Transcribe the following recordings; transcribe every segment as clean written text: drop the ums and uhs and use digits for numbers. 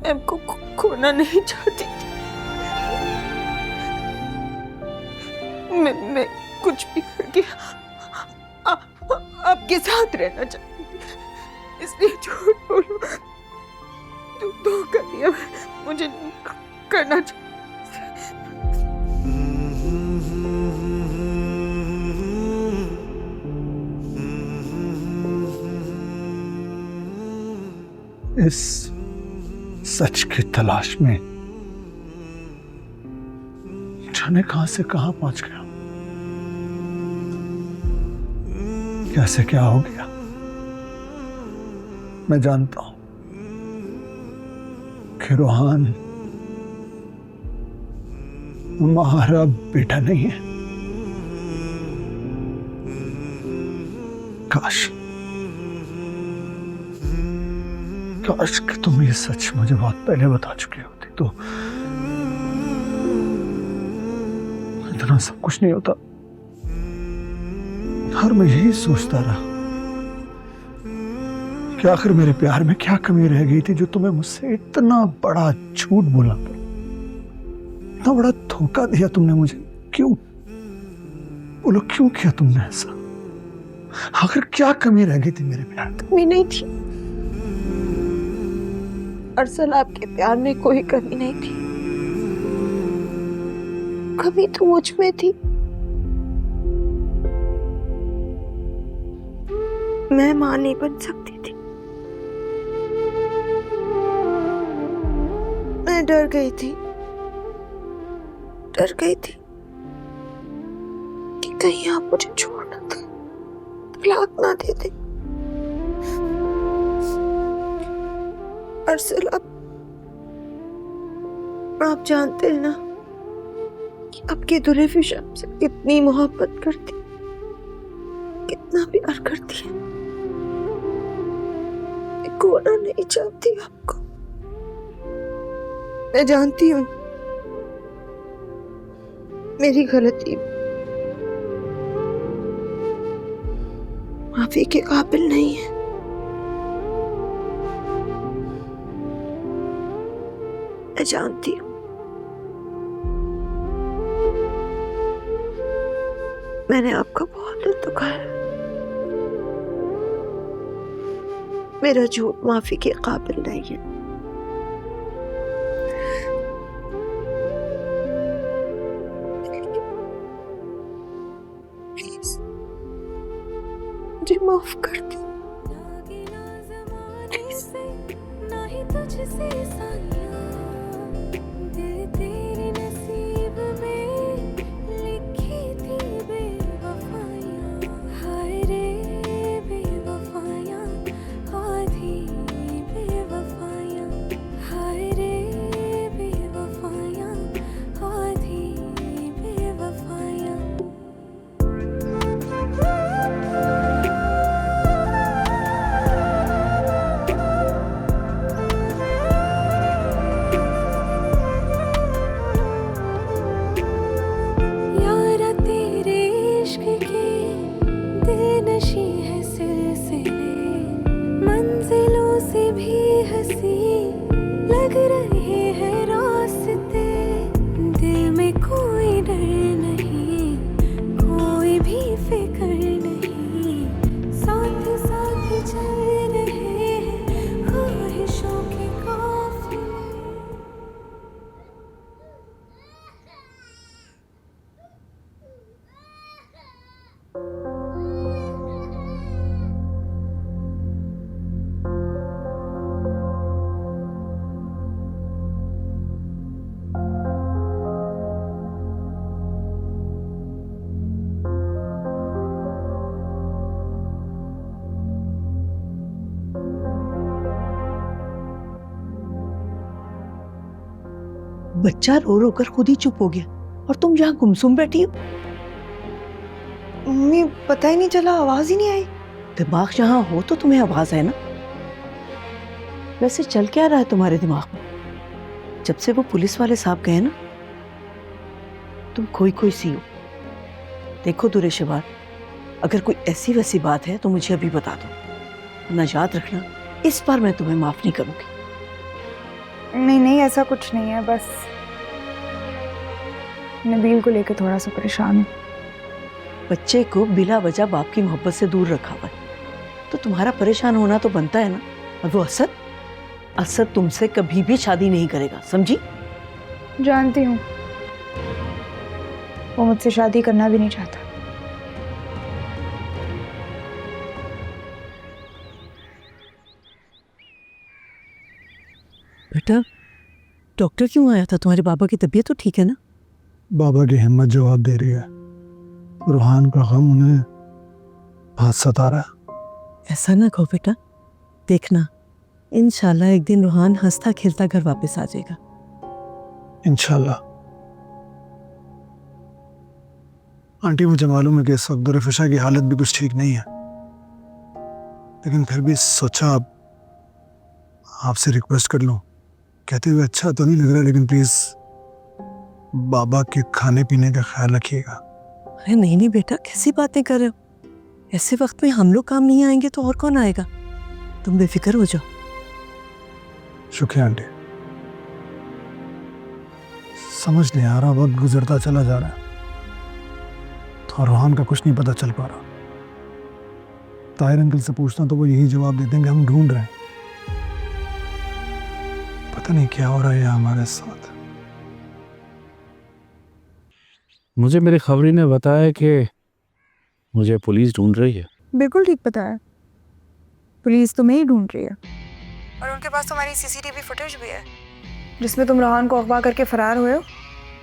मैं आपको खोना नहीं चाहती थी। मैं कुछ भी करके आपके साथ रहना चाहती थी, इसलिए झूठ बोलो, धोखा दिया, मुझे नहीं करना चाहिए। इस सच की तलाश में जाने कहां से कहां पहुंच गया, कैसे क्या हो गया। मैं जानता हूं कि रोहान हमारा बेटा नहीं है। काश काश कि तुम ये सच मुझे बहुत पहले बता चुकी होती तो इतना सब कुछ नहीं होता। और मैं यही सोचता रहा कि आखिर मेरे प्यार में क्या कमी रह गई थी जो तुम्हें मुझसे इतना बड़ा झूठ बोला, इतना बड़ा धोखा दिया तुमने मुझे। क्यों बोलो, क्यों किया तुमने ऐसा? आखिर क्या कमी रह गई थी मेरे प्यार में? कमी नहीं थी अरसल, आपके प्यार में कोई कमी नहीं थी। कमी तो मुझ में थी। मैं मां नहीं बन सकती थी। मैं डर गई थी कि कहीं आप मुझे छोड़ ना दें, तलाक ना दे दें। अरसल, आप जानते हैं ना कि आपकी दुल्हन से कितनी मोहब्बत करती, कितना प्यार करती है। मैं खोना नहीं चाहती आपको। मैं जानती हूँ मेरी गलती, माफी के काबिल नहीं है। मैं जानती हूँ मैंने आपका बहुत दिल दुखाया। मेरा झूठ माफी के काबिल नहीं है। प्लीज मुझे माफ कर दे। लग रहे हैं रास्ते, दिल में कोई डर नहीं, कोई भी फिक्र नहीं, साथ साथ चल रहे हैं ख्वाहिशों के काफिले। बच्चा रो रो कर खुद ही चुप हो गया और तुम जहां गुमसुम बैठी हो। मम्मी, पता ही नहीं चला, आवाज ही नहीं आई। दिमाग जहां हो तो तुम्हें आवाज है ना। वैसे चल क्या रहा है तुम्हारे दिमाग में? जब से वो पुलिस वाले साहब गए ना, तुम खोई सी हो। देखो दुरेशवार, अगर कोई ऐसी वैसी बात है तो मुझे अभी बता दो, वरना याद रखना इस बार मैं तुम्हें माफ नहीं करूंगी। नहीं नहीं, ऐसा कुछ नहीं है, बस नबील को लेकर थोड़ा सा परेशान हूँ। बच्चे को बिला वजह बाप की मोहब्बत से दूर रखा हुआ है, तो तुम्हारा परेशान होना तो बनता है ना। और वो असद तुमसे कभी भी शादी नहीं करेगा, समझी? जानती हूँ, वो मुझसे शादी करना भी नहीं चाहता। बेटा, डॉक्टर क्यों आया था? तुम्हारे बाबा की तबीयत तो ठीक है ना? बाबा की हिम्मत जवाब दे रही है, रूहान का गम उन्हें बहुत सता रहा है। ऐसा ना कहो बेटा, देखना इंशाल्लाह एक दिन रूहान हंसता खेलता घर वापस आ जाएगा। इंशाल्लाह। आंटी, मुझे मालूम है कि इस वक्त दुर्फिशा की हालत भी कुछ ठीक नहीं है, लेकिन फिर भी सोचा आपसे रिक्वेस्ट कर लूं। कहते हुए अच्छा तो नहीं लग रहा, लेकिन प्लीज बाबा के खाने पीने का ख्याल रखिएगा। अरे नहीं नहीं बेटा, कैसी बातें कर रहे हो? ऐसे वक्त में हम लोग काम नहीं आएंगे तो और कौन आएगा? तुम बेफिक्र हो जाओ। शुक्रिया आंटी। समझ नहीं आ रहा, वक्त गुजरता चला जा रहा है तो रूहान का कुछ नहीं पता चल पा रहा। ताहिर अंकल से पूछना तो वो यही जवाब देते हैं कि हम ढूंढ रहे हैं। पता नहीं क्या हो रहा है हमारे साथ। मुझे मेरी खबरी ने बताया कि मुझे पुलिस ढूंढ रही है। बिल्कुल ठीक पता है, पुलिस तुम्हें ही ढूंढ रही है, और उनके पास तुम्हारी सीसीटीवी फुटेज भी है जिसमें तुम रोहान को अगवा करके फरार हुए हो,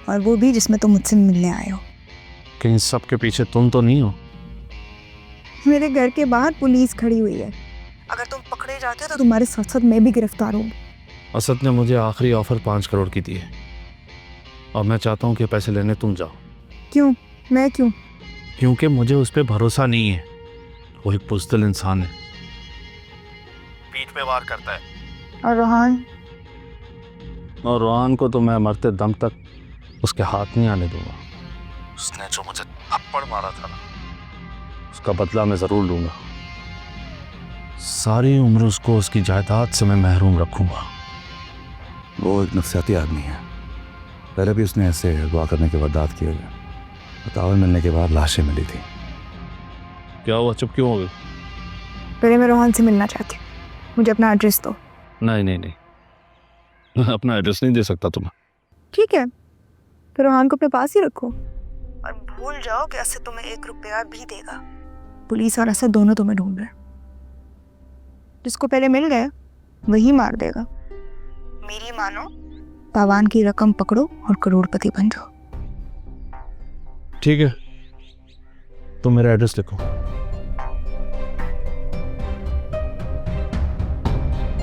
और वो भी जिसमें तुम मुझसे मिलने आए हो। कि इन सब के पीछे तुम तो नहीं हो? मेरे घर के बाहर पुलिस खड़ी हुई है, अगर तुम पकड़े जाते हो तो तुम्हारे साथ साथ मैं भी गिरफ्तार हूँ। असद ने मुझे आखिरी ऑफर 5 करोड़ की दी है और मैं चाहता हूँ कि पैसे लेने तुम जाओ। क्यों? मैं क्यों? क्योंकि मुझे उस पर भरोसा नहीं है। वो एक बुज़दिल इंसान है, पीठ पे वार करता है। और रोहान? और रोहान को तो मैं मरते दम तक उसके हाथ नहीं आने दूंगा। उसने जो मुझे थप्पड़ मारा था ना, उसका बदला मैं ज़रूर लूँगा। सारी उम्र उसको उसकी जायदाद से मैं महरूम रखूँगा। वो एक नफसियाती आदमी है, पहले भी उसने ऐसे अगवा करने के वारदात किए हुए। बतावर मिलने के बाद लाशें मिली थी। क्या हुआ, चुप क्यों हो गई? पहले मैं रोहान से मिलना चाहती हूँ, मुझे अपना एड्रेस दो। नहीं नहीं नहीं, मैं अपना एड्रेस नहीं दे सकता तुम्हें। ठीक है, तो रोहान को अपने पास ही रखो, और भूल जाओ कि असद तुम्हें 1 रुपया भी देगा। पुलिस और असद दोनों तुम्हें ढूंढ रहे हैं, जिसको पहले मिल गए वही मार देगा। मेरी मानो, तावान की रकम पकड़ो और करोड़पति बन जाओ। ठीक है, तुम मेरा एड्रेस लिखो।